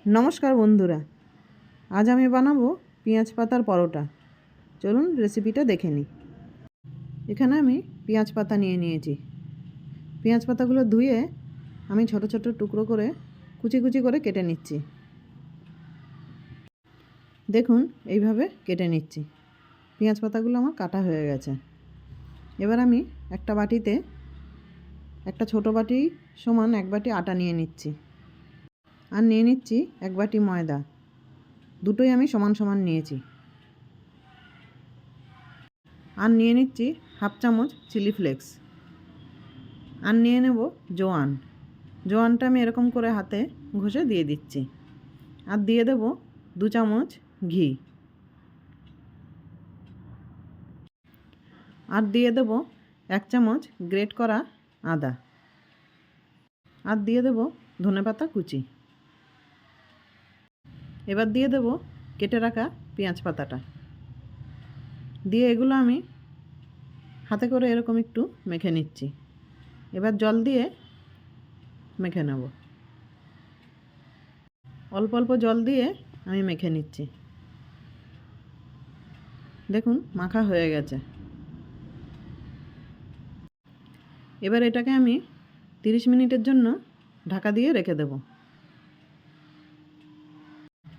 নমস্কার বন্ধুরা, আজ আমি বানাবো পেঁয়াজ পাতার পরোটা। চলুন রেসিপিটা দেখে নিই। এখানে আমি পেঁয়াজ পাতা নিয়ে নিয়েছি। পেঁয়াজ পাতাগুলো ধুয়ে আমি ছোট ছোট টুকরো করে কুচি কুচি করে কেটে নিচ্ছি। দেখুন এইভাবে কেটে নিচ্ছি। পেঁয়াজ পাতাগুলো আমার কাটা হয়ে গেছে। এবার আমি একটা বাটিতে একটা ছোট বাটি সমান এক বাটি আটা নিয়ে নিচ্ছি, আর নিয়ে নিচ্ছি এক বাটি ময়দা। দুটোই আমি সমান সমান নিয়েছি। আর নিয়ে নিচ্ছি হাফ চামচ চিলি ফ্লেক্স। আর নিয়ে নেব জোয়ান। জোয়ানটা আমি এরকম করে হাতে ঘষে দিয়ে দিচ্ছি। আর দিয়ে দেব 2 চামচ ঘি। আর দিয়ে দেব 1 চামচ গ্রেট করা আদা। আর দিয়ে দেব ধনেপাতা কুচি। এবার দিয়ে দেব কেটে রাখা পেঁয়াজ পাতাটা। দিয়ে এগুলো আমি হাতে করে এরকম একটু মেখে নিচ্ছি। এবার জল দিয়ে মেখে নেব। অল্প অল্প জল দিয়ে আমি মেখে নিচ্ছি। দেখুন মাখা হয়ে গেছে। এবার এটাকে আমি 30 মিনিটের জন্য ঢাকা দিয়ে রেখে দেব।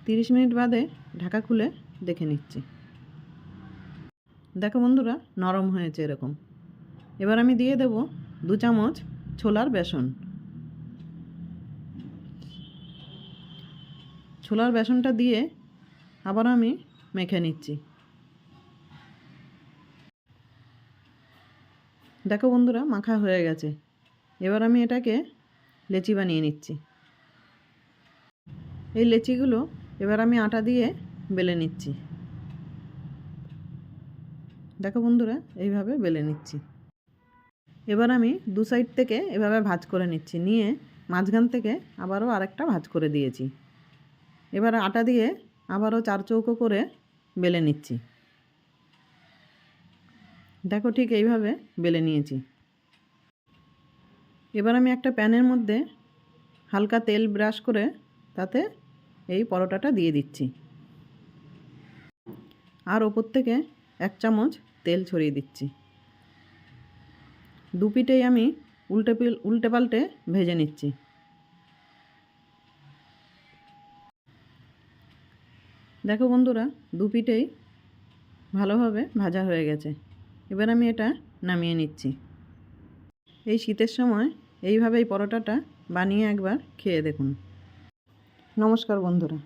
30 মিনিট বাদে ঢাকা খুলে দেখে নিচ্ছি। দেখো বন্ধুরা, নরম হয়েছে এরকম। এবার আমি দিয়ে দেব 2 চামচ ছোলার বেসন। ছোলার বেসনটা দিয়ে আবার আমি মেখে নিচ্ছি। দেখো বন্ধুরা, মাখা হয়ে গেছে। এবার আমি এটাকে লেচি বানিয়ে নিচ্ছি। এই লেচিগুলো এবার আমি আটা দিয়ে বেলে নিচ্ছি। দেখো বন্ধুরা, এইভাবে বেলে নিচ্ছি। এবার আমি দু সাইড থেকে এভাবে ভাঁজ করে নিচ্ছি, নিয়ে মাঝখান থেকে আবারও আরেকটা ভাঁজ করে দিয়েছি। এবার আটা দিয়ে আবারও 4 চৌকো করে বেলে নিচ্ছি। দেখো ঠিক এইভাবে বেলে নিয়েছি। এবার আমি একটা প্যানের মধ্যে হালকা তেল ব্রাশ করে তাতে এই পরোটাটা দিয়ে দিচ্ছি। আর ওপর থেকে 1 চামচ তেল ছড়িয়ে দিচ্ছি। দু পিঠেই আমি উল্টে পাল্টে ভেজে নিচ্ছি। দেখো বন্ধুরা, দু পিঠেই ভালোভাবে ভাজা হয়ে গেছে। এবার আমি এটা নামিয়ে নিচ্ছি। এই শীতের সময় এইভাবে এই পরোটাটা বানিয়ে একবার খেয়ে দেখুন। নমস্কার বন্ধুরা।